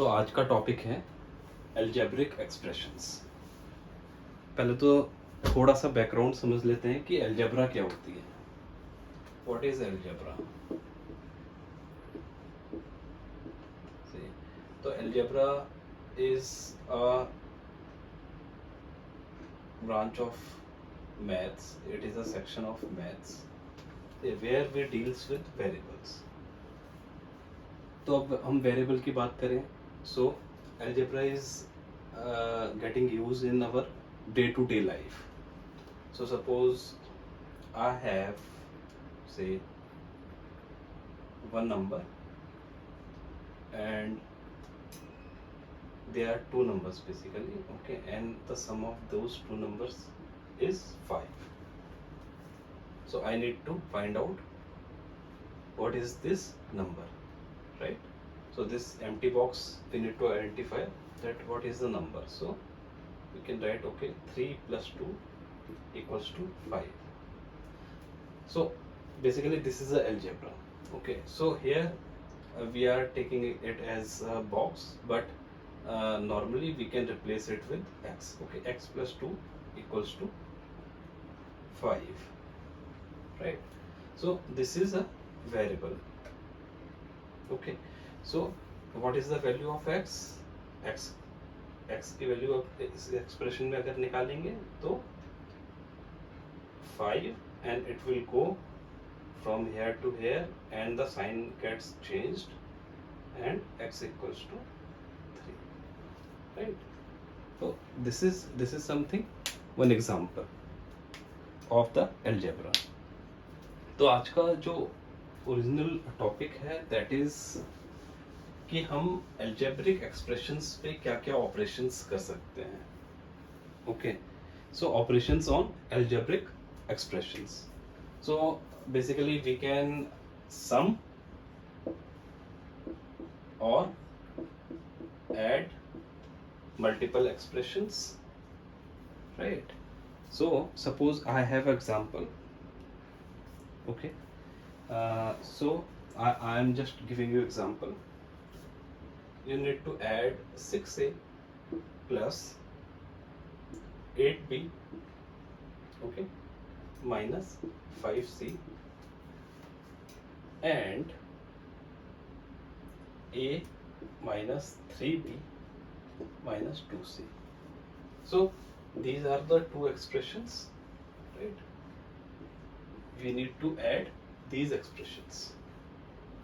तो आज का टॉपिक है एल्जेब्रिक एक्सप्रेशंस। पहले तो थोड़ा सा बैकग्राउंड समझ लेते हैं कि एल्जेब्रा क्या होती है। What is algebra? तो algebra is a branch of maths. It is a section of maths where we deals with variables. तो अब हम वेरिएबल की बात करें, so algebra is getting use in our day to day life. So suppose I have, say, one number and there are two numbers basically, okay, and the sum of those two numbers is 5. So I need to find out what is this number, right? So this empty box we need to identify that what is the number. So we can write, okay, 3 plus 2 equals to 5. So basically this is a algebra, okay. So here we are taking it as a box, but normally we can replace it with x, okay. X plus 2 equals to 5, right? So this is a variable, okay. So what is the value of x? x की value अब इस expression में अगर निकालेंगे तो 5, and it will go from here to here and the sign gets changed and x equals to 3, right? So this is something, one example of the algebra. तो आज का जो ओरिजिनल टॉपिक है दैट इज कि हम algebraic expressions पे क्या क्या ऑपरेशंस कर सकते हैं, okay. So operations on algebraic expressions. So basically we can sum और add multiple expressions, right? So suppose I have example, okay. So I am just giving you example. You need to add 6a plus 8b, okay, minus 5c and a minus 3b minus 2c. So these are the two expressions, right? We need to add these expressions.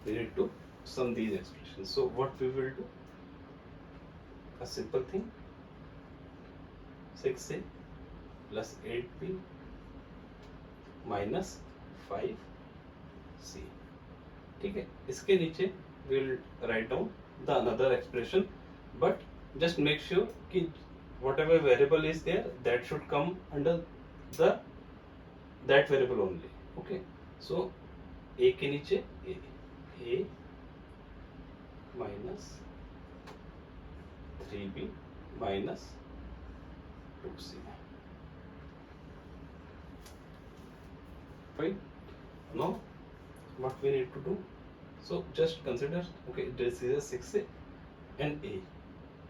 We need to sum these expressions. So what we will do? A simple thing, 6a plus 8b minus 5c. ठीक है, इसके नीचे we will write down the another expression, but just make sure कि whatever variable is there that should come under the that variable only, okay. So a के नीचे a minus 3b minus 2c, right? Now what we need to do, so just consider, okay, this is a 6a and a,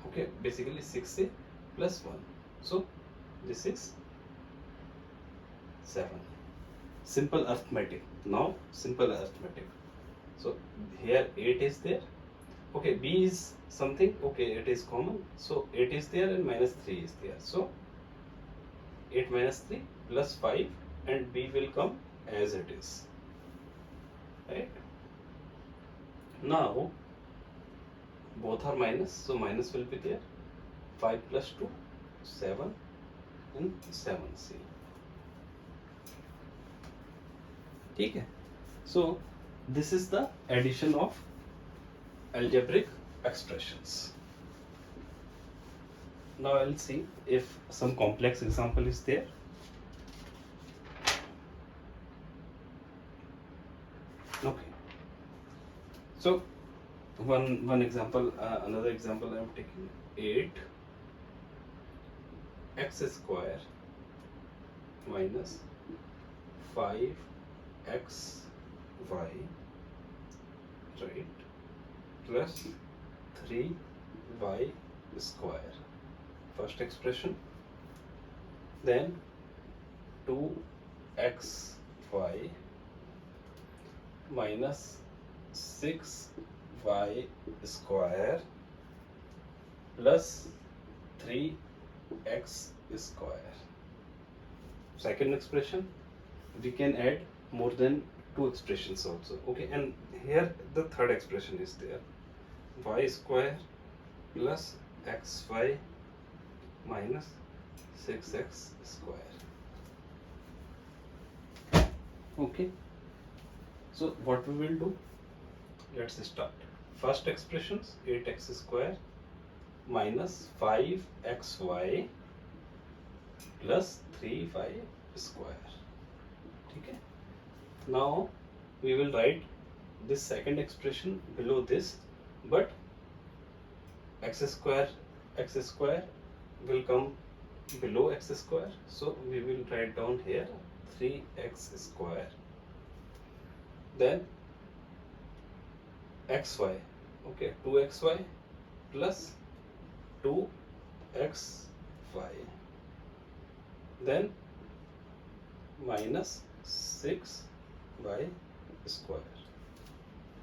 okay, basically 6a plus 1, so this is 7. Simple arithmetic. Now simple arithmetic. So here 8 is there, okay, b is something, okay, it is common, so 8 is there and minus 3 is there, so 8 minus 3 plus 5 and b will come as it is, right? Now both are minus, so minus will be there. 5 plus 2 7 and 7c. ठीक है. So this is the addition of algebraic expressions. Now I'll see if some complex example is there. Okay. So one example, another example I am taking 8 x square minus 5 x y, right, plus 3 y square, first expression, then 2xy minus 6y square plus 3x square. Second expression, we can add more than two expressions also. Okay, and here the third expression is there, y square plus xy minus 6x square. Okay, so what we will do, let's start. First expressions, 8x square minus 5xy plus 3y square. Okay, now we will write this second expression below this, but x square will come below x square, so we will write down here 3x square, then xy, okay, 2xy plus 2xy, then minus 6y square.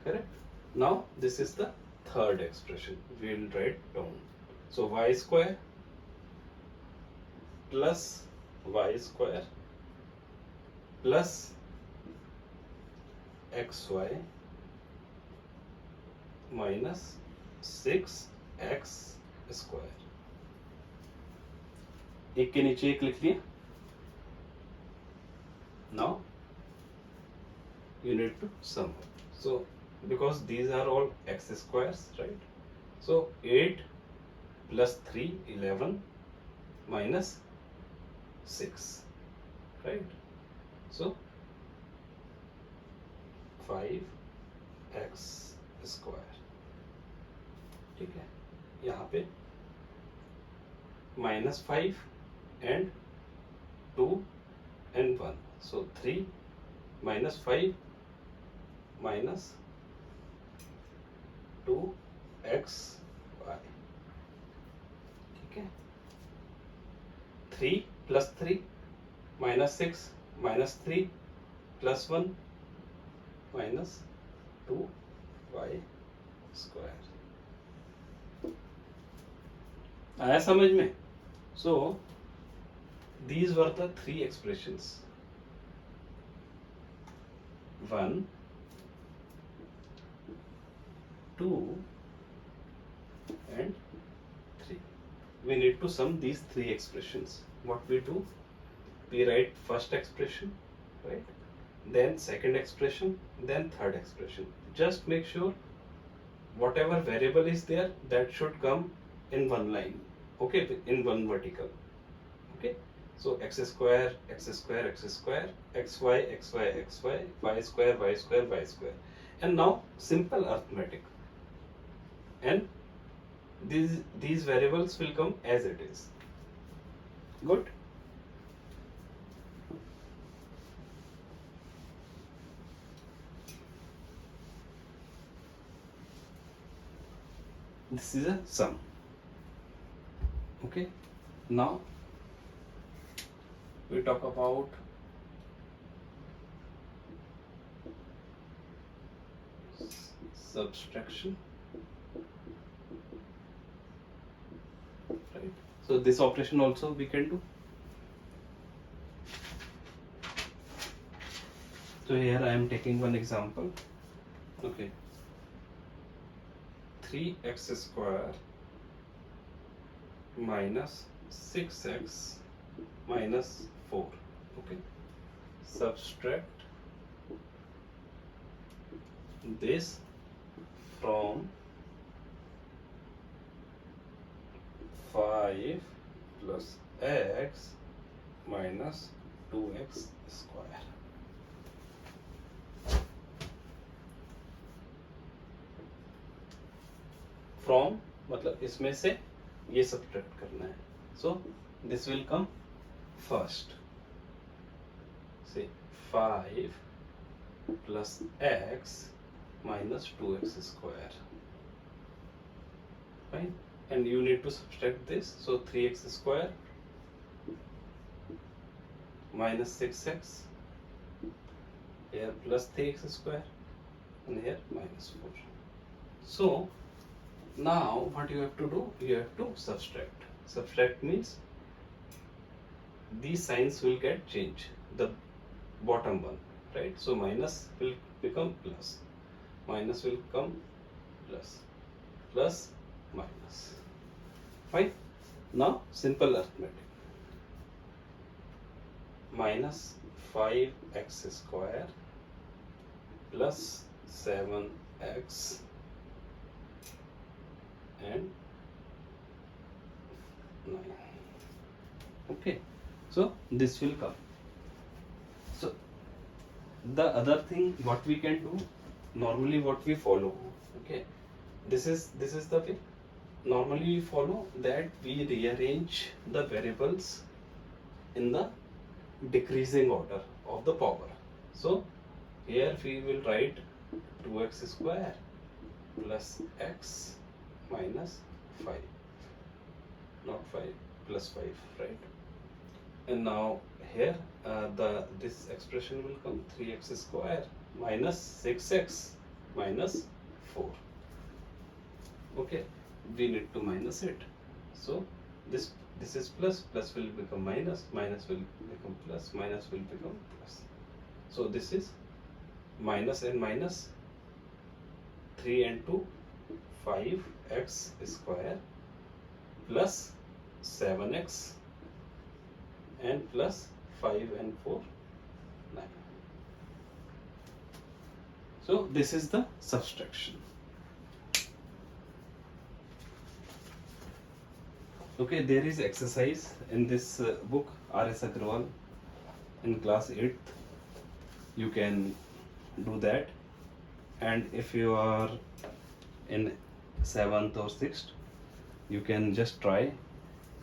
Correct? Now this is the third expression, we will write down. So y square plus y square plus xy minus 6x square. एक के नीचे एक लिख लिया. Now you need to sum. So because these are all x squares, right? So 8 plus 3, 11 minus 6, right? So 5x square. ठीक है, यहाँ पे -5 and 2 and 1, so 3 minus 5 minus 2xy. ठीक है, 3 plus 3 minus 6 minus 3 plus 1 minus 2y square. आया समझ में? So these were the three expressions, 1, 2 and 3. We need to sum these three expressions. What we do, we write first expression, right, then second expression, then third expression. Just make sure whatever variable is there, that should come in one line, okay, in one vertical. Okay, so x square, x square, x square, xy, xy, xy, y square, y square, y square. And now simple arithmetic, and these variables will come as it is. Good. This is a sum. Okay, now we talk about subtraction, right? So this operation also we can do. So here I am taking one example. Okay, 3x square minus 6x minus 4. Okay, subtract this from 5 plus x minus 2x square. From मतलब इसमें से ये subtract करना है. So this will come first. Say 5 plus x minus 2x square. Fine. and you need to subtract this. So 3x square minus 6x, here plus 3x square, and here minus 4. So now what you have to do, you have to subtract. Subtract means these signs will get changed, the bottom one, right? So minus will become plus, minus will come plus, plus minus. Fine. Now simple arithmetic. Minus 5x square plus 7x and 9. Okay, so this will come. So the other thing what we can do, normally what we follow, okay, this is the way. Normally we follow that we rearrange the variables in the decreasing order of the power. So here we will write 2x square plus x minus 5, not 5, plus 5, right? And now here this expression will come 3x square minus 6x minus 4. Okay, we need to minus it. So this is plus, plus will become minus, minus will become plus, minus will become plus. So this is minus and minus, 3 and 2, 5x square plus 7x and plus 5 and 4, 9. So this is the subtraction. Okay, there is exercise in this book, R.S. Agrawal, in class 8th. You can do that. And if you are in 7th or 6th, you can just try.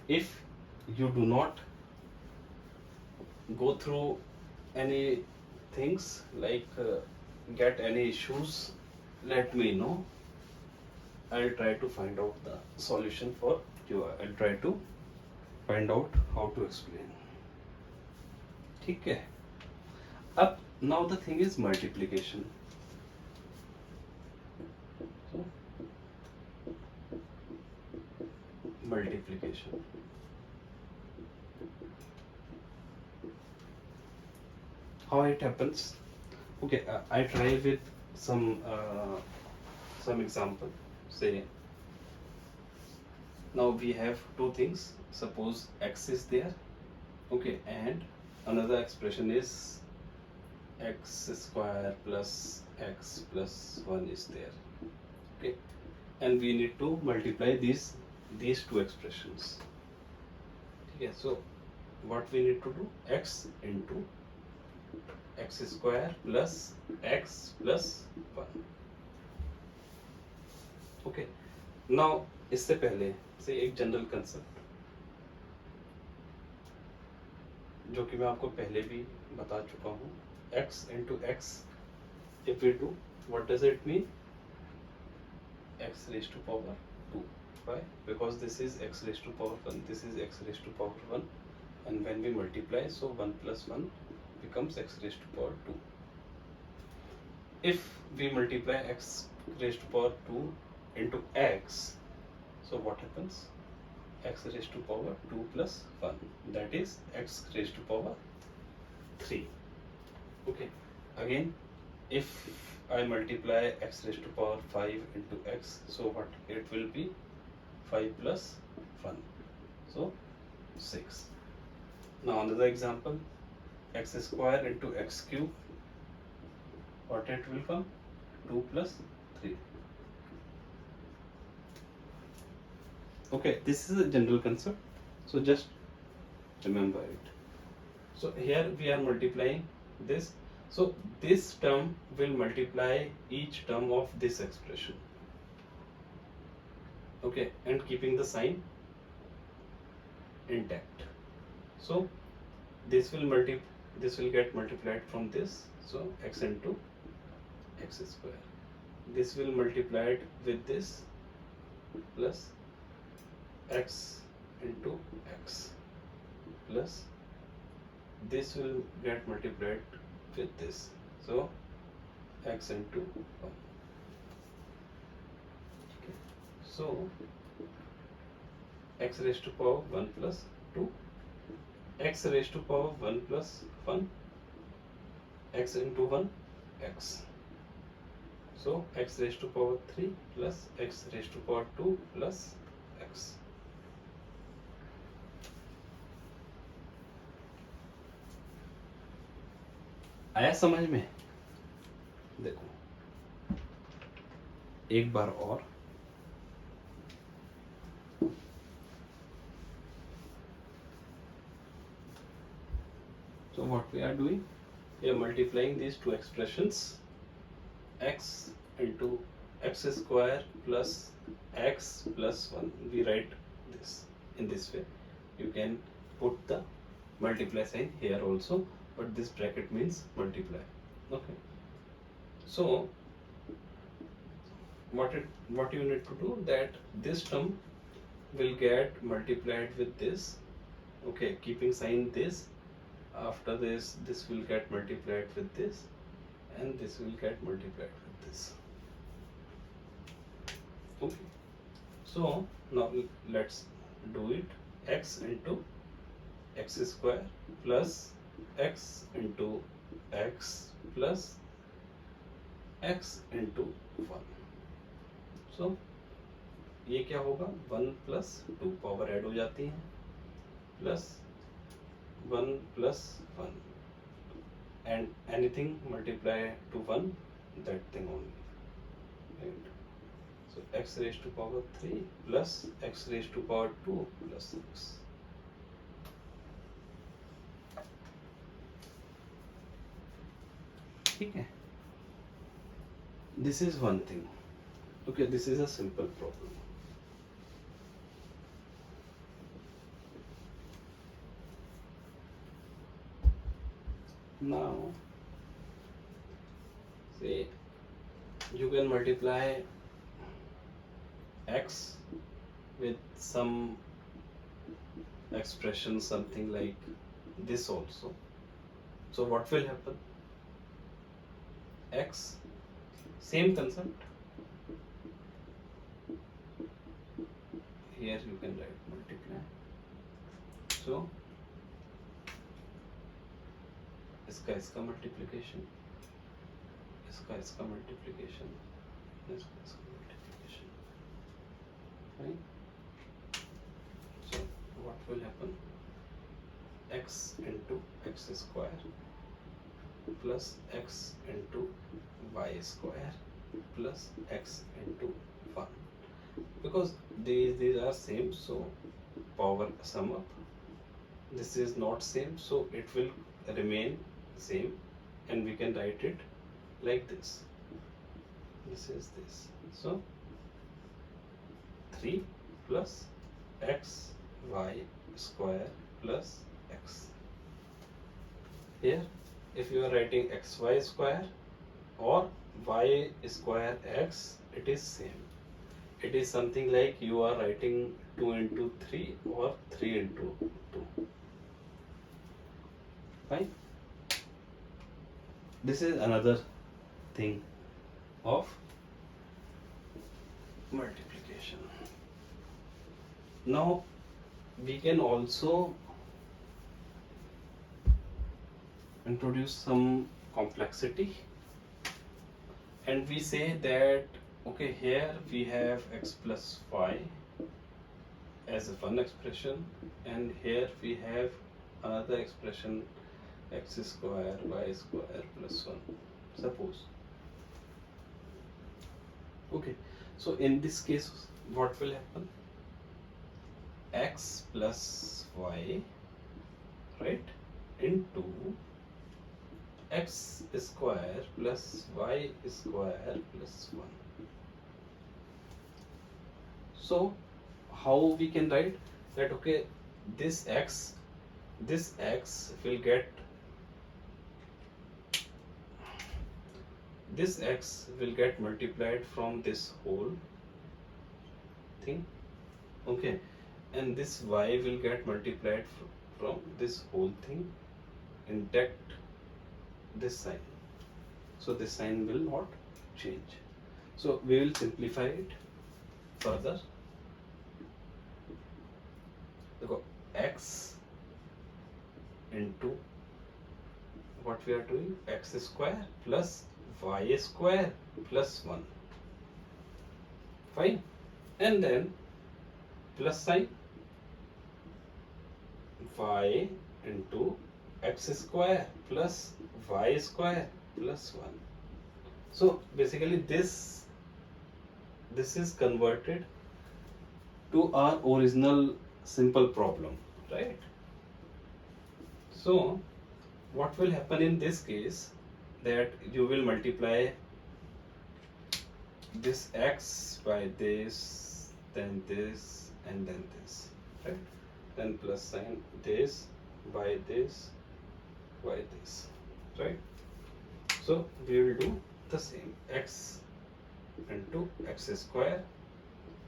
If you do not go through any things, like get any issues, let me know. I'll try to find out the solution for you. I'll try to find out how to explain. ठीक है. Up now the thing is multiplication. So, multiplication. How it happens? Okay, I try with some example. Say now we have two things. Suppose x is there, okay, and another expression is x square plus x plus 1 is there, okay, and we need to multiply these two expressions. Okay, so what we need to do, x into x square plus x plus 1. Okay, now इससे पहले से एक general concept जो कि मैं आपको पहले भी बता चुका हूँ, x into x, if we do, what does it mean? X raised to power 2. Why? Because this is x raised to power 1, this is x raised to power 1, and when we multiply, so 1 plus 1 becomes x raised to power 2. If we multiply x raised to power 2 into x, so what happens? X raised to power 2 plus 1, that is x raised to power 3. Okay, again, if I multiply x raised to power 5 into x, so what it will be? 5 plus 1, so 6. Now another example, x square into x cube, what it will come? 2 plus 3. Okay, this is a general concept, so just remember it. So here we are multiplying this, so this term will multiply each term of this expression, okay, and keeping the sign intact. So this will get multiplied from this, so x into x square. This will multiplied with this plus x into x plus this will get multiplied with this, so x into 1. Okay. So x raised to power 1 plus 2, x raised to power 1 plus 1, x into 1 x, so x raised to power 3 plus x raised to power 2 plus x. आया समझ में? देखो एक बार और, so what we are doing, we are multiplying these two expressions, x into x square plus x plus 1. We write this in this way. You can put the multiply sign here also, but this bracket means multiply. Okay, so what you need to do, that this term will get multiplied with this. Okay, keeping sign this, after this will get multiplied with this, and this will get multiplied with this. Okay, so now let's do it. X into x square plus x into x plus x into 1. so ये क्या होगा, 1 plus 2 power add हो जाती है, plus 1 plus 1, and anything multiply to 1, that thing only, right? So x raised to power 3 plus x raised to power 2 plus 6. ठीक है, this is one thing. Okay, this is a simple problem. Now say you can multiply x with some expression, something like this also. So what will happen, x, same concept, here you can write multiply, so इसका multiplication, इसका multiplication, इसका multiplication, right? So what will happen, x into x square plus x into y square plus x into 1, because these are same, so power sum up. This is not same, so it will remain same, and we can write it like this. This is this, so 3 plus x y square plus x. Here if you are writing xy square or y square x, it is same. It is something like you are writing 2 into 3 or 3 into 2. Fine. This is another thing of multiplication. Now we can also introduce some complexity, and we say that okay, here we have x plus y as one expression, and here we have another expression, x square y square plus 1, suppose. Okay, so in this case what will happen, x plus y, right, into x square plus y square plus 1. So how we can write that, okay, this x will get, this x will get multiplied from this whole thing, okay, and this y will get multiplied from this whole thing intact, this sign. So this sign will not change. So we will simplify it further. Look, x into what we are doing, x square plus y square plus 1. Fine. And then plus sign, y into x square plus y square plus 1. So basically this is converted to our original simple problem, right? So what will happen in this case, that you will multiply this x by this, then this, and then this, right? Then plus sign this by this by this, right? So we will do the same, x into x square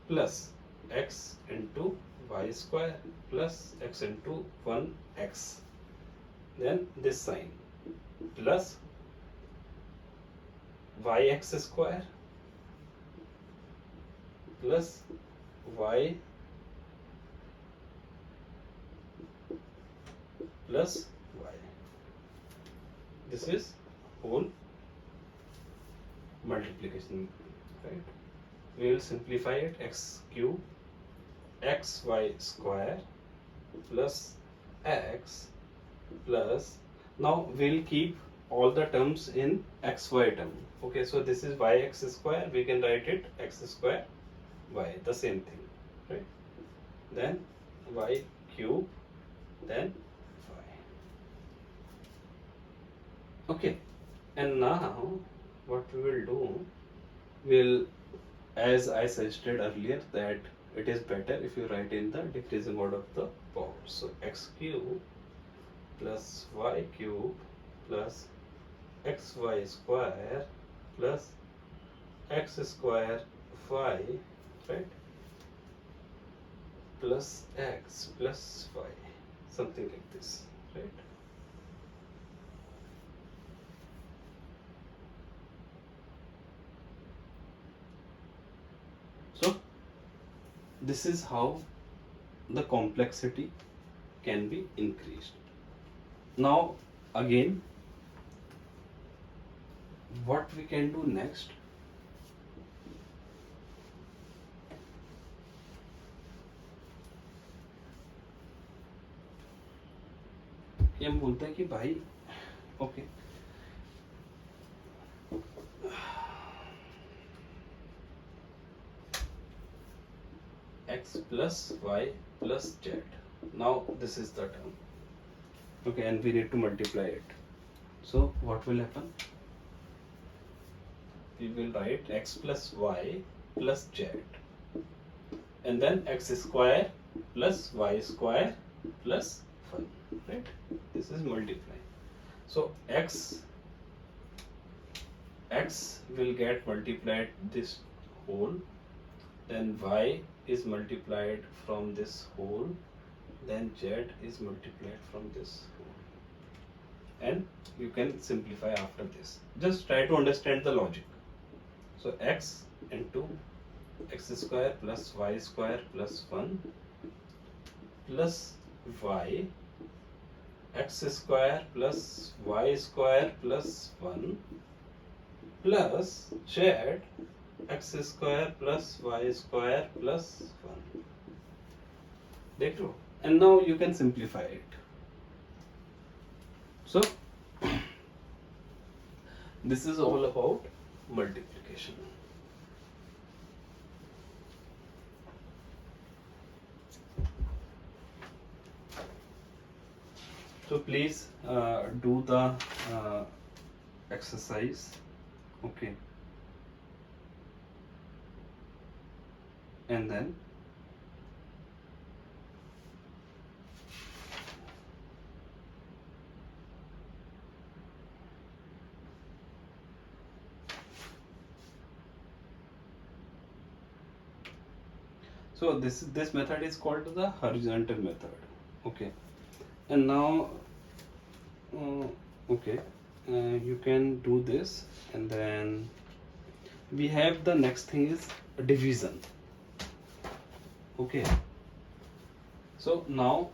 plus x into y square plus x into 1x, then this sign plus yx square plus y plus y. This is whole multiplication, right? We will simplify it, x cube xy square plus x plus, now we'll keep all the terms in xy term. Okay, so this is yx square, we can write it x square y, the same thing, right? Then y cube, then y. Okay, and now what we will do, we'll, as I suggested earlier, that it is better if you write in the decreasing order of the power. So x cube plus y cube plus xy square plus x square y, right, plus x plus y, something like this, right? So this is how the complexity can be increased. Now again, what we can do next, कि हम बोलते हैं कि भाई okay, x plus y plus z. Now this is the term, okay, and we need to multiply it. So what will happen? We will write x plus y plus z, and then x square plus y square plus 1, right? This is multiplying. So x will get multiplied this whole, then y is multiplied from this whole, then z is multiplied from this whole, and you can simplify after this. Just try to understand the logic. So x into x square plus y square plus 1 plus y x square plus y square plus 1 plus z x square plus y square plus 1. देख लो, and now you can simplify it. So this is all about multiplication. So please do the exercise, okay, and then So this method is called the horizontal method. Okay, and now okay, you can do this, and then we have the next thing is division. Okay, so now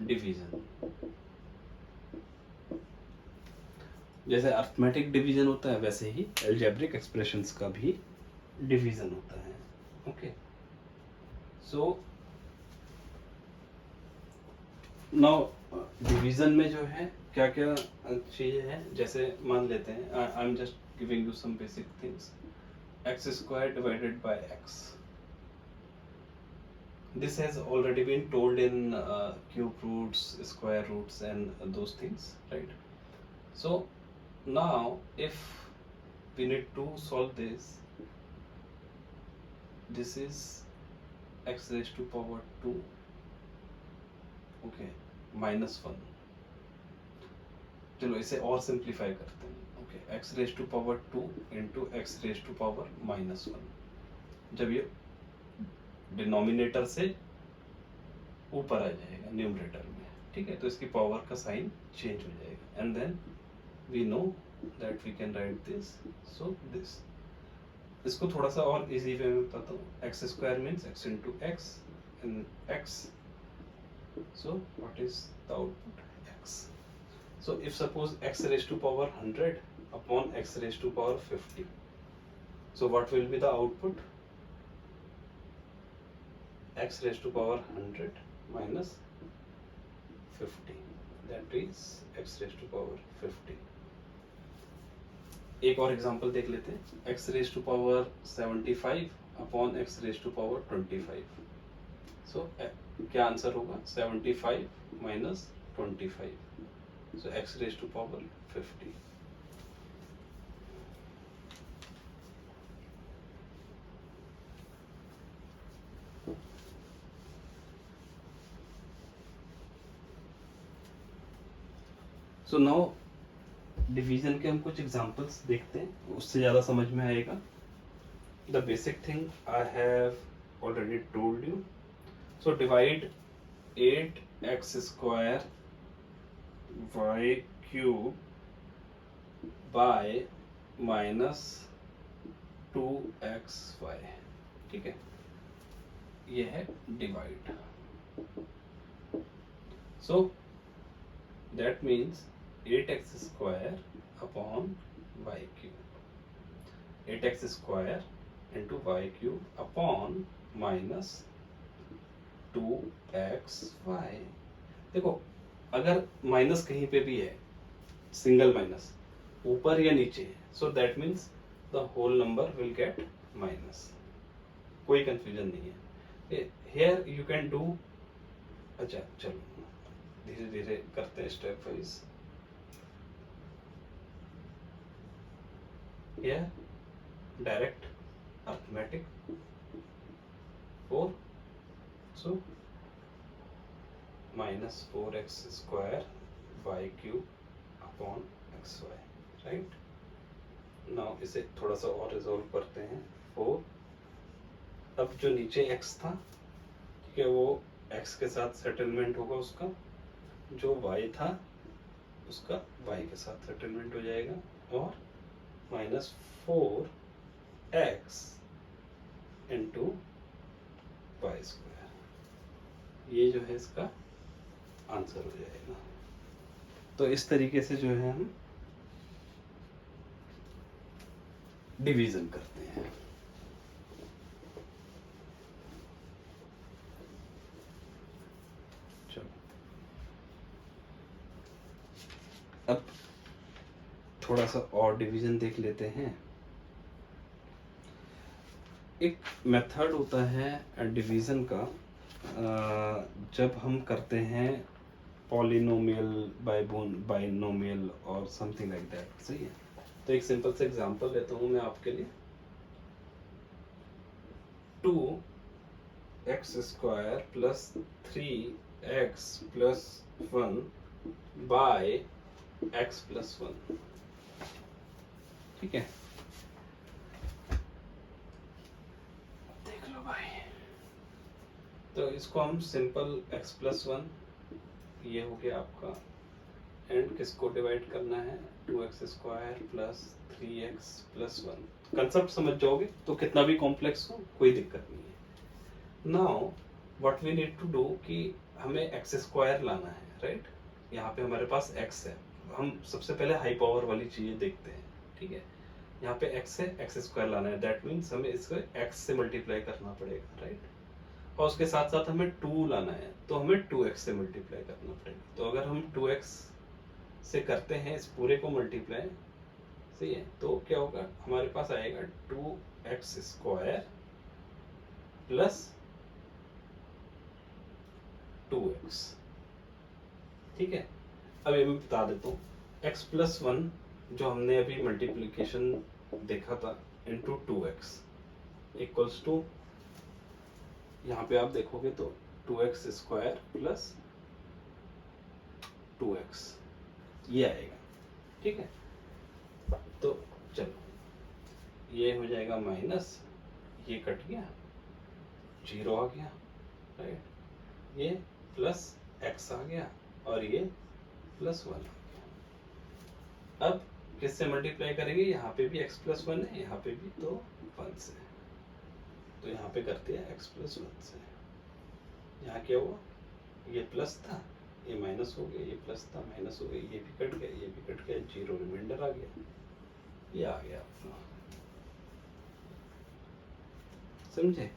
division, जैसे arithmetic division होता है वैसे ही algebraic expressions का भी division होता है. Okay, so now division में जो है क्या क्या चीजें हैं, जैसे मान लेते हैं I am just giving you some basic things. X square divided by x, this has already been told in cube roots, square roots and those things, right? So now if we need to solve this, this is x raised to power 2, okay, minus 1. चलो इसे और simplify करते हैं. Okay, x raised to power 2 into x raised to power minus 1. जब ये denominator से ऊपर आ जाएगा न्यूमरेटर में, ठीक है, तो इसकी पावर का साइन चेंज हो जाएगा. And then we know that we can write this, so this. इसको थोड़ा सा और इजी वे में बताता हूँ. X square means x into x and x, so what is the output? X. So if suppose x raise to power 100 upon x raise to power 50, so what will be the output? X raised to power 100 minus 50, that is x raised to power 50. एक और example देख लेते हैं. x raised to power 75 upon x raised to power 25. so क्या answer होगा? 75 minus 25, so x raised to power 50. So now division के हम कुछ एग्जांपल्स देखते हैं, उससे ज़्यादा समझ में आएगा. The basic thing I have already told you. So divide 8x square y cube by minus 2xy, ठीक है, ये है divide. So that means 8x square upon y cube, 8x square into y cube upon minus 2xy. देखो अगर minus कहीं पे भी है, सिंगल माइनस ऊपर या नीचे, so that means the whole number will get minus. कोई कंफ्यूजन नहीं है. Here you can do. अच्छा चलो धीरे धीरे करते हैं, step wise. Here direct arithmetic 4, so minus 4x square y cube upon xy, right? now इसे थोड़ा सा और रिजॉल्व करते हैं. 4, अब जो नीचे x था, ठीक है, वो x के साथ सेटलमेंट होगा उसका, जो y था उसका y के साथ सेटलमेंट हो जाएगा, और minus 4x into Y square, ये जो है इसका आंसर हो जाएगा. तो इस तरीके से जो है हम डिवीजन करते हैं. चलो अब थोड़ा सा और डिवीजन देख लेते हैं. एक मेथड होता है डिवीजन का, जब हम करते हैं पॉलिनोमियल बाइनोमियल और समथिंग लाइक दैट. सही है, तो एक सिंपल सा एग्जांपल लेता हूँ मैं आपके लिए. 2x square plus 3 x plus 1 by x plus 1। ठीक है, देख लो भाई। तो इसको हम सिंपल x प्लस 1, ये हो गया आपका, एंड किसको डिवाइड करना है, 2x square plus 3x plus 1। Concept समझ जाओगे तो कितना भी कॉम्प्लेक्स हो कोई दिक्कत नहीं है। Now what we need to do कि हमें x स्क्वायर लाना है, राइट। यहाँ पे हमारे पास x है, हम सबसे पहले हाई पावर वाली चीजें देखते हैं। ठीक है, यहाँ पे x है, x स्क्वायर लाना है, दैट मीन्स हमें इसको x से मल्टीप्लाई करना पड़ेगा, राइट। और उसके साथ साथ हमें 2 लाना है, तो हमें 2x से मल्टीप्लाई करना पड़ेगा। तो अगर हम 2x से करते हैं इस पूरे को मल्टीप्लाई, सही है, तो क्या होगा, हमारे पास आएगा 2x स्क्वायर प्लस 2x। ठीक है, अब ये मैं बता देता हूँ, x प्लस 1 जो हमने अभी मल्टीप्लीकेशन देखा था इंटू 2x इक्वल्स टू, यहाँ पे आप देखोगे तो 2x स्क्वायर प्लस 2x ये आएगा। ठीक है, तो चलो ये हो जाएगा माइनस, ये कट गया, 0 आ गया, राइट। ये प्लस x आ गया और ये प्लस 1 आ गया। अब किससे मल्टीप्लाई करेंगे, यहाँ पे भी x प्लस 1 है, यहाँ पे भी, तो 1 से। तो यहाँ पे करते हैं x प्लस 1 से। यहाँ क्या हुआ, ये प्लस था, ये माइनस हो गया, ये प्लस था, माइनस हो गया, ये भी कट गया, ये भी कट गया, 0 रिमाइंडर आ गया, ये आ गया अपना। समझे।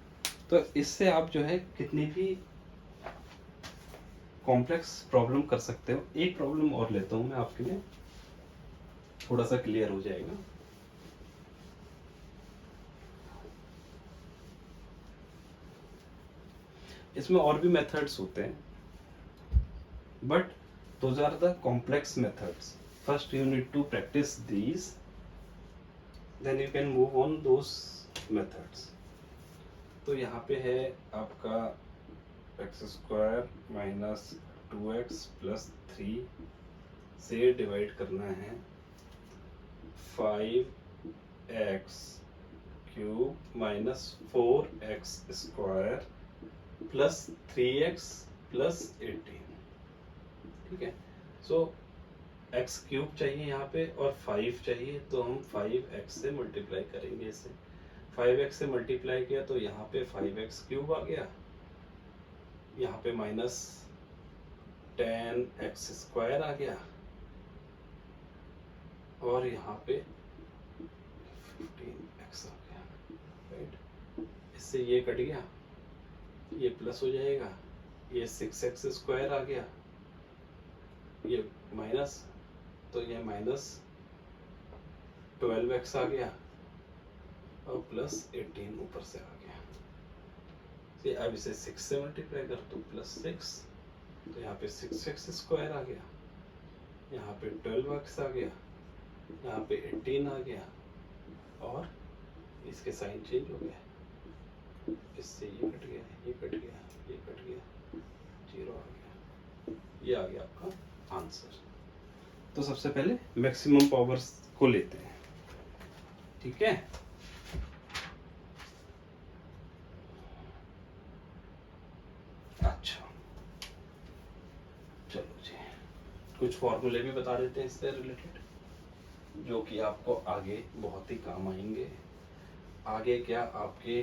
तो इससे आप जो है कितनी भी कॉम्प्लेक्स प्रॉब्लम कर सकते हो। एक प्रॉब्लम और लेता हूं मैं आपके लिए, थोड़ा सा क्लियर हो जाएगा। इसमें और भी मेथड्स होते हैं, but those are the complex methods. First you need to practise these, then you can move on those methods. तो यहाँ पे है आपका x square minus 2x plus 3 से डिवाइड करना है 5x cube minus 4x square plus 3x plus 18। ठीक है, सो x क्यूब चाहिए यहाँ पे और 5 चाहिए, तो हम 5x से मल्टीप्लाई करेंगे इसे। 5x से मल्टीप्लाई किया तो यहाँ पे 5x क्यूब आ गया, यहाँ पे माइनस 10x स्क्वायर आ गया, और यहाँ पे 15x आ गया, राइट। इससे ये कट गया, ये प्लस हो जाएगा, ये 6x स्क्वायर आ गया, ये माइनस, तो ये माइनस 12x आ गया, और प्लस 18 ऊपर से आ गया। ये अब इसे 6 से मल्टीप्लाई कर दो, प्लस 6, तो यहाँ पे 6x स्क्वायर आ गया, यहाँ पे 12x आ गया, यहाँ पे 18 आ गया, और इसके साइन चेंज हो गया, इससे ये कट गया, ये कट गया, ये कट गया, 0 आ गया, ये आ गया आपका आंसर। तो सबसे पहले मैक्सिमम पावर्स को लेते हैं। ठीक है, अच्छा चलो जी, कुछ फॉर्मूले भी बता देते हैं इससे रिलेटेड, जो कि आपको आगे बहुत ही काम आएंगे। आगे क्या, आपके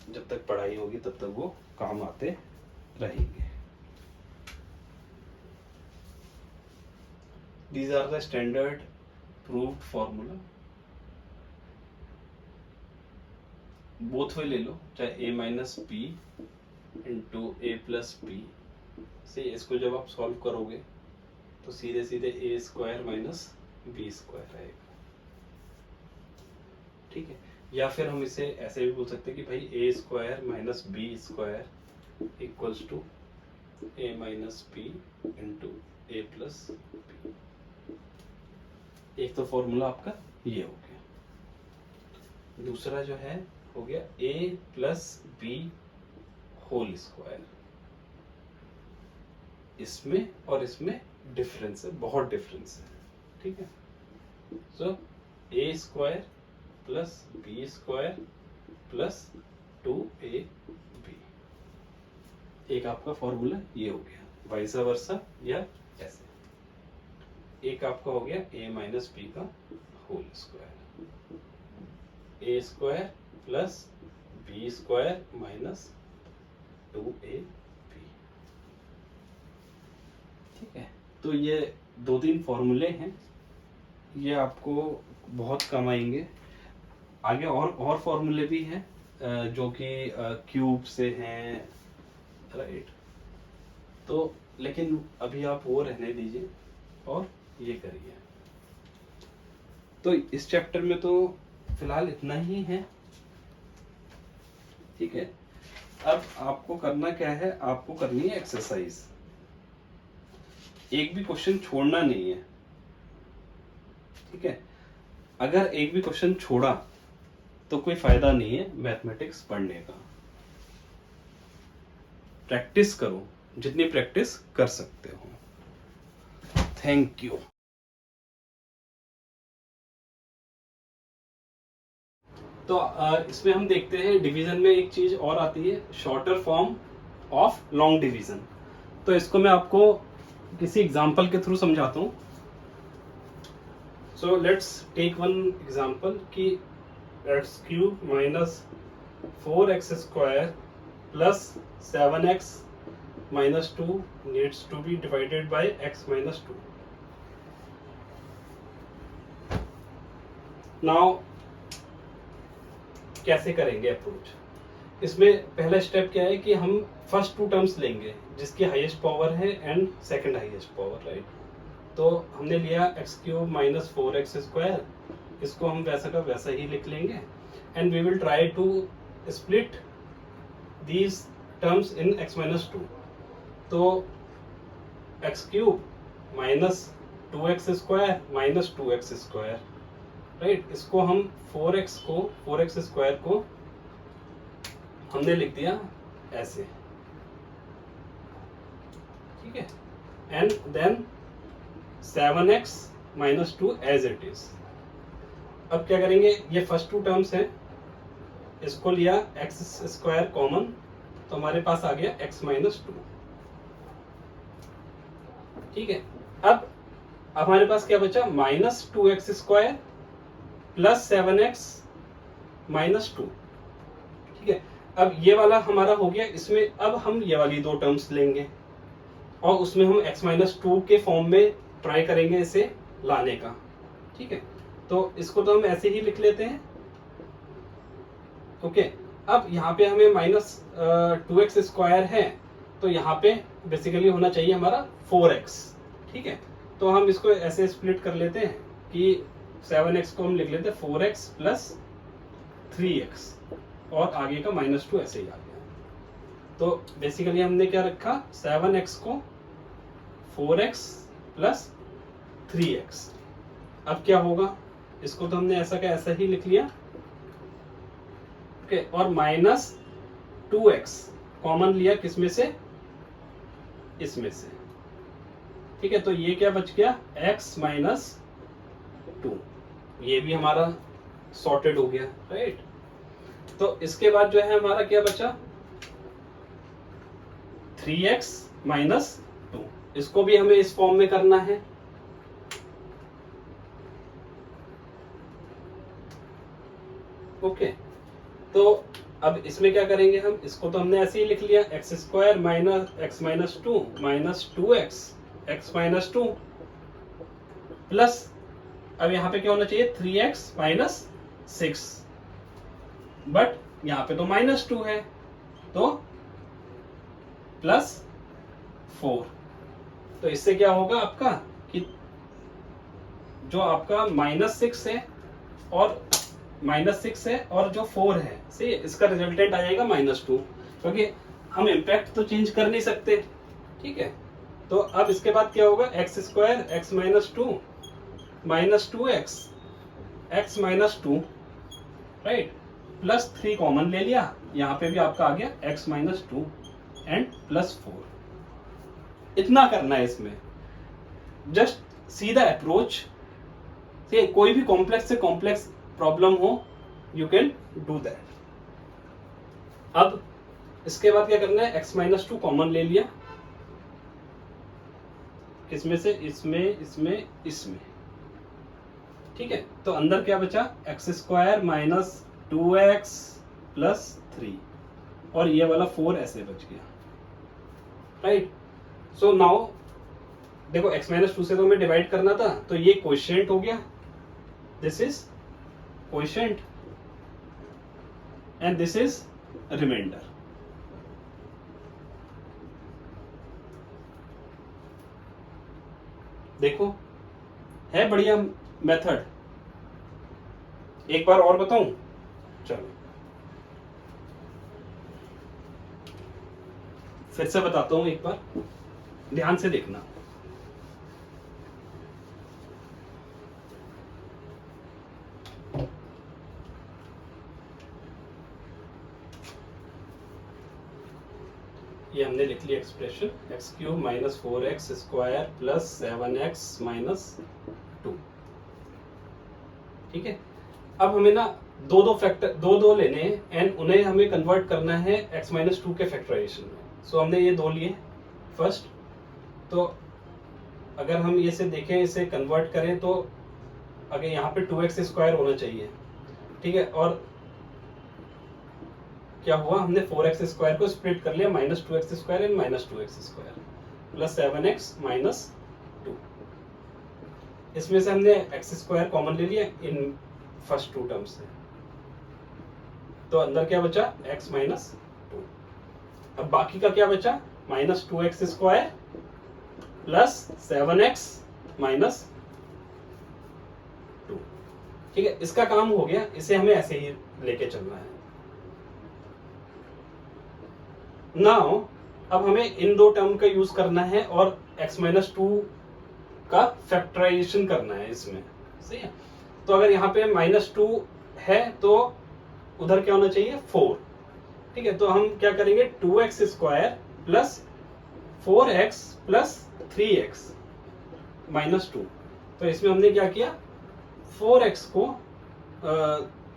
जब तक पढ़ाई होगी तब तक वो काम आते रहेंगे। These are the standard proved formula. Both way ले लो, चाहे a minus b into a plus P से, इसको जब आप सॉल्व करोगे तो सीधे सीधे ए स्क्वायर माइनस बी स्क्वायर आएगा। ठीक है, या फिर हम इसे ऐसे भी बोल सकते हैं कि भाई a square minus b square equals to a minus b into a plus b. एक तो फॉर्मूला आपका ये हो गया, दूसरा जो है हो गया a plus b whole square. इसमें और इसमें डिफरेंस है, बहुत डिफरेंस है, ठीक है। So a square plus b square plus 2ab, एक आपका फॉर्मूला ये हो गया, वाइस वर्सा या ऐसे। एक आपका हो गया a माइनस बी का whole square, a square plus b square minus 2ab, ठीक है। तो ये 2-3 फॉर्मूले हैं, ये आपको बहुत कम आएंगे। आगे और फॉर्मूले भी हैं जो कि क्यूब से हैं, राइट। तो लेकिन अभी आप वो रहने दीजिए और ये करिए। तो इस चैप्टर में तो फिलहाल इतना ही है, ठीक है। अब आपको करना क्या है, आपको करनी है एक्सरसाइज, एक भी क्वेश्चन छोड़ना नहीं है, ठीक है। अगर एक भी क्वेश्चन छोड़ा तो कोई फायदा नहीं है मैथमेटिक्स पढ़ने का। प्रैक्टिस करो, जितनी प्रैक्टिस कर सकते हो। Thank you. तो इसमें हम देखते हैं डिवीजन में एक चीज और आती है, shorter form of long division. तो इसको मैं आपको किसी एग्जांपल के थ्रू समझाता हूँ। So let's take one example कि x cube minus 4x square plus 7x minus 2 needs to be divided by x minus 2। Now कैसे करेंगे अप्रोच? इसमें पहला स्टेप क्या है कि हम फर्स्ट 2 टर्म्स लेंगे जिसकी हाईएस्ट पावर है and second highest power, right. तो हमने लिया x cube minus 4x square, इसको हम वैसा का वैसा ही लिख लेंगे and we will try to split these terms in x minus 2। तो x cube minus 2x square minus 2x square, right. इसको हम 4x स्क्वायर को हमने लिख दिया ऐसे, ठीक है। And then 7x minus 2 as it is. अब क्या करेंगे, ये फर्स्ट 2 टर्म्स हैं, इसको लिया x स्क्वायर कॉमन, तो हमारे पास आ गया x माइनस 2, ठीक है। अब हमारे पास क्या बचा, minus 2x square plus 7x minus 2, ठीक है। अब ये वाला हमारा हो गया, इसमें अब हम ये वाली 2 टर्म्स लेंगे और उसमें हम x माइनस 2 के फॉर्म में ट्राई करेंगे इसे लाने का, ठीक है। तो इसको तो हम ऐसे ही लिख लेते हैं, ओके। अब यहाँ पे हमें माइनस 2x स्क्वायर है, तो यहाँ पे बेसिकली होना चाहिए हमारा 4x, ठीक है। तो हम इसको ऐसे स्प्लिट कर लेते हैं कि 7x को हम लिख लेते हैं 4x प्लस 3x और आगे का माइनस 2 ऐसे ही आ गया। तो बेसिकली हमने क्या रखा, 7x को 4x प्लस 3x। अब क्या होगा, इसको तो हमने ऐसा का ऐसा ही लिख लिया, ओके। और माइनस 2x कॉमन लिया किसमें से, इसमें से, ठीक है। तो ये क्या बच गया, x माइनस 2, ये भी हमारा सॉर्टेड हो गया, राइट। तो इसके बाद जो है हमारा क्या बचा, 3x माइनस 2, इसको भी हमें इस फॉर्म में करना है, ओके। तो अब इसमें क्या करेंगे हम, इसको तो हमने ऐसे ही लिख लिया, x square minus x minus 2 minus 2x x minus 2 plus, अब यहाँ पे क्या होना चाहिए, 3x माइनस 6, बट यहाँ पे तो माइनस 2 है, तो प्लस 4। तो इससे क्या होगा आपका कि जो आपका -6 है और -6 है और जो 4 है, सही है, इसका रिजल्टेंट आ जाएगा -2, क्योंकि हम इम्पैक्ट तो चेंज कर नहीं सकते, ठीक है। तो अब इसके बाद क्या होगा, x square x minus 2 minus 2x x minus 2, right, plus 3 common ले लिया, यहाँ पे भी आपका आ गया x माइनस 2 एंड प्लस 4। इतना करना है इसमें, जस्ट सी द अप्रोच। कोई भी कॉम्प्लेक्स से कॉम्प्लेक्स प्रॉब्लम हो, यू कैन डू दैट। अब इसके बाद क्या करना है, x-2 कॉमन ले लिया, किसमें से, इसमें इसमें इसमें, ठीक है। तो अंदर क्या बचा, x² माइनस 2x प्लस 3, और ये वाला 4 ऐसे बच गया, राइट। सो नाउ देखो x-2 से तो हमें डिवाइड करना था, तो ये क्वोशिएंट हो गया, this is quotient and this is remainder. देखो है बढ़िया मेथड, एक बार और बताऊं, चलो फिर से बताता हूं, एक बार ध्यान से देखना। ये हमने लिख लिया expression, x³ minus 4x² plus 7x minus 2, ठीक है। अब हमें ना दो फैक्टर दो लेने हैं एंड उन्हें हमें कन्वर्ट करना है x-2 के फैक्टराइजेशन में। सो हमने ये दो लिए फर्स्ट, तो अगर हम ये से देखें, इसे कन्वर्ट करें तो अगर यहाँ पे 2x² होना चाहिए, ठीक है। और क्या हुआ, हमने 4x² को स्प्लिट कर लिया, -2x² and -2x² plus 7x minus 2। इसमें से हमने x² कॉमन ले लिया इन फर्स्ट 2 टर्म्स से, तो अंदर क्या बचा, x-2। अब बाकी का क्या बचा, -2x² प्लस 7x माइनस 2, ठीक है। इसका काम हो गया, इसे हमें ऐसे ही लेके चलना है। नाउ अब हमें इन दो टर्म का यूज करना है और x-2 का फैक्टराइजेशन करना है इसमें, सही है। तो अगर यहाँ पे -2 है तो उधर क्या होना चाहिए, 4, ठीक है। तो हम क्या करेंगे, 2x² plus 4x plus 3x minus 2। तो इसमें हमने क्या किया, 4x को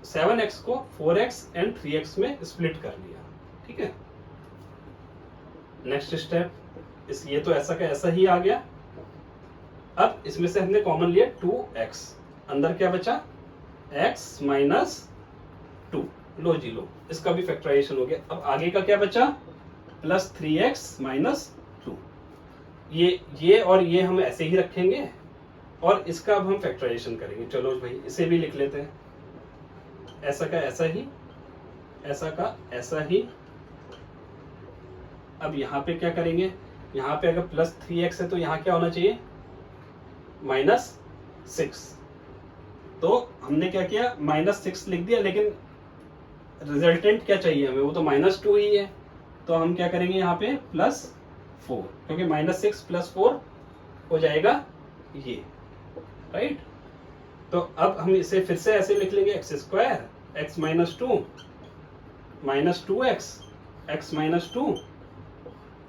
7x को 4x एंड 3x में स्प्लिट कर लिया, ठीक है। नेक्स्ट स्टेप, इस ये तो ऐसा का ऐसा ही आ गया। अब इसमें से हमने कॉमन लिया 2x, अंदर क्या बचा, x माइनस 2, लो जी लो, इसका भी फैक्टराइजेशन हो गया। अब आगे का क्या बचा, प्लस 3x माइनस 2। ये और ये हम ऐसे ही रखेंगे और इसका अब हम फैक्टराइजेशन करेंगे। चलो भाई इसे भी लिख लेते हैं, ऐसा का ऐसा ही, ऐसा का ऐसा ही। अब यहाँ पे क्या करेंगे, यहाँ पे अगर प्लस 3x है तो यहाँ क्या होना चाहिए, -6। तो हमने क्या किया, -6 लिख दिया, लेकिन रिजल्टेंट क्या चाहिए हमें, वो तो -2 ही है। तो हम क्या करेंगे यहाँ पे +4, क्योंकि -6 + 4 हो जाएगा ये, राइट। तो अब हम इसे फिर से ऐसे लिख लेंगे, x² x-2 -2x x-2।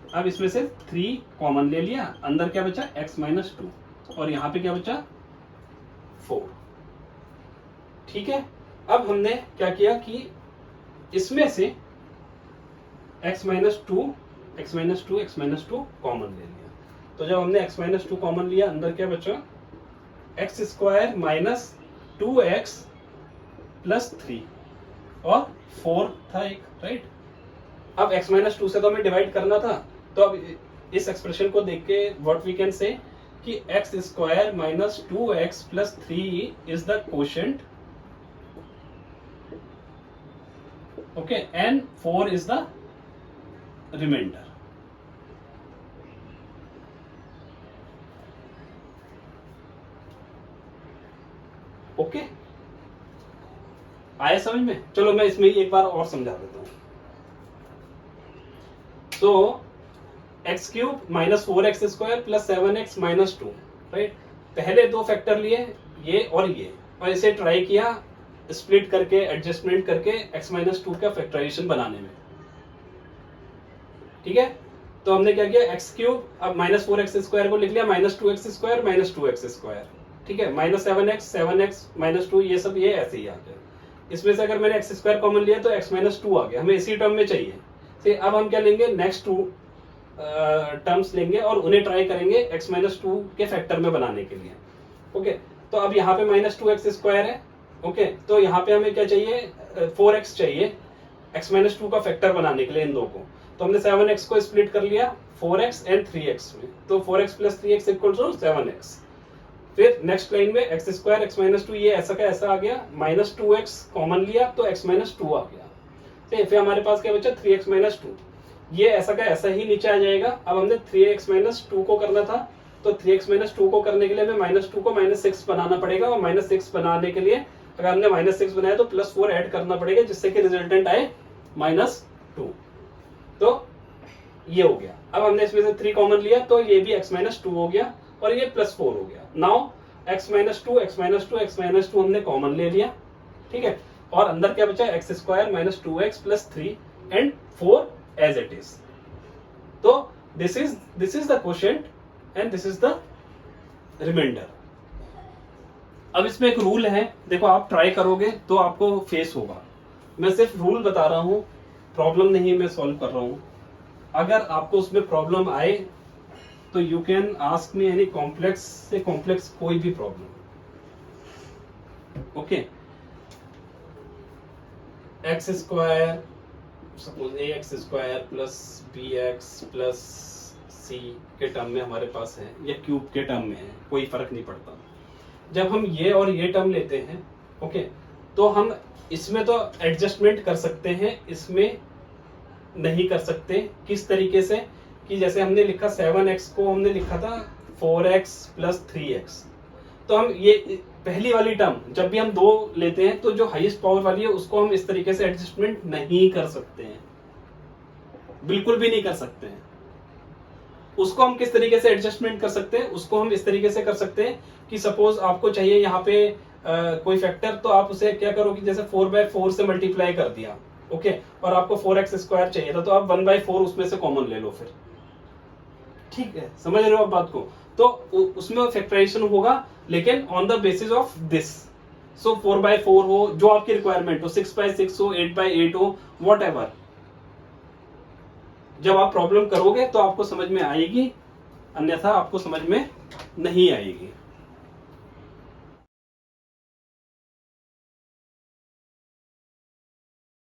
अब इसमें से 3 कॉमन ले लिया, अंदर क्या बचा, x-2, और यहाँ पे क्या बचा, 4, ठीक है। अब हमने क्या किया कि इसमें से x-2 कॉमन ले लिया। तो जब हमने x-2 कॉमन लिया, अंदर क्या बचा, x² माइनस 2x प्लस 3 और 4 था एक, राइट। अब x-2 से तो हमें डिवाइड करना था, तो अब इस एक्सप्रेशन को देख के व्हाट वी कैन से कि x² minus 2x plus 3 is the quotient, okay, and 4 is the remainder. Okay, आया समझ में। चलो मैं इसमें एक बार और समझा देता हूं। तो x³ minus 4x² plus 7x minus 2, right. पहले दो फैक्टर लिए, ये, और इसे ट्राई किया स्प्लिट करके, एडजस्टमेंट करके x-2 का फैक्टराइजेशन बनाने में, ठीक है। तो हमने क्या किया, एक्स क्यूब, अब माइनस 4x स्क्वायर को लिख लिया minus 2x square minus 2x square, ठीक है, माइनस 7x माइनस 2, ये सब ये ऐसे ही आ गया। इसमें से अगर मैंने एक्स स्क्वायर कॉमन लिया तो x माइनस 2 आ गया, हमें इसी टर्म में चाहिए। फिर अब हम क्या लेंगे, नेक्स्ट 2 टर्म्स लेंगे और उन्हें ट्राई करेंगे x माइनस 2 के फैक्टर में बनाने के लिए। ओके, तो अब यहाँ पे माइनस 2x स्क्वायर है। ओके, तो यहाँ पे हमें क्या चाहिए, 4x चाहिए x माइनस 2 का फैक्टर बनाने के लिए इन दो को। तो हमने 7x को स्प्लिट कर लिया 4x एंड 3x में, तो 4x plus 3x equal to 7x। फिर नेक्स्ट लाइन में एक्स स्क्वायर एक्स माइनस 2, ये ऐसा का ऐसा आ गया, माइनस 2x कॉमन लिया तो x माइनस 2 आ गया। फिर हमारे पास क्या बचा, 3x माइनस 2, ये ऐसा का ऐसा ही नीचे आ जाएगा। अब हमने 3x माइनस 2 को करना था, तो 3x माइनस 2 को करने के लिए हमें माइनस 2 को माइनस 6 बनाना पड़ेगा, और माइनस 6 बनाने के लिए अगर हमने माइनस 6 बनाया तो प्लस 4 ऐड करना पड़ेगा, जिससे कि रिजल्टेंट आए माइनस 2। तो ये हो गया। अब हमने इसमें से 3 कॉमन लिया तो ये भी x माइनस 2 हो गया और ये प्लस 4 हो गया। Now x minus 2 x minus 2 x minus 2 हमने कॉमन ले लिया, ठीक है, और अंदर क्या बचा, x square minus 2x plus 3 and 4 as it is. तो this is the quotient and this is the remainder. अब इसमें एक रूल है, देखो आप ट्राई करोगे तो आपको फेस होगा। मैं सिर्फ रूल बता रहा हूं, प्रॉब्लम नहीं मैं सॉल्व कर रहा हूं। अगर आपको उसमें प्रॉब्लम आए तो you can ask me any complex से कॉम्प्लेक्स कोई भी problem. Okay, x square suppose ax square plus bx plus c के टर्म में हमारे पास है, या क्यूब के टर्म में है, कोई फर्क नहीं पड़ता। जब हम ये और ये टर्म लेते हैं, ओके, तो हम इसमें तो एडजस्टमेंट कर सकते हैं, इसमें नहीं कर सकते। किस तरीके से, कि जैसे हमने लिखा 7x को हमने लिखा था 4x प्लस 3x, तो हम ये पहली वाली टर्म जब भी हम दो लेते हैं तो जो हाईएस्ट पावर वाली है उसको हम इस तरीके से एडजस्टमेंट नहीं कर सकते हैं, बिल्कुल भी नहीं कर सकते हैं। उसको हम किस तरीके से एडजस्टमेंट कर सकते हैं, उसको हम इस तरीके से कर सकते हैं कि सपोज आपको चाहिए यहाँ पे कोई फैक्टर, तो आप उसे क्या करोगे, जैसे 4/4 से मल्टीप्लाई कर दिया, ओके, और आपको 4x स्क्वायर चाहिए था, तो आप 1/4 उसमें से कॉमन ले लो फिर, ठीक है, समझ रहे हो आप बात को। तो उसमें फैक्टराइजेशन होगा, लेकिन on the basis of this. So 4/4 हो, जो आपकी रिक्वायरमेंट हो, 6/6 हो, 8/8 हो, वॉट एवर। जब आप प्रॉब्लम करोगे तो आपको समझ में आएगी, अन्यथा आपको समझ में नहीं आएगी।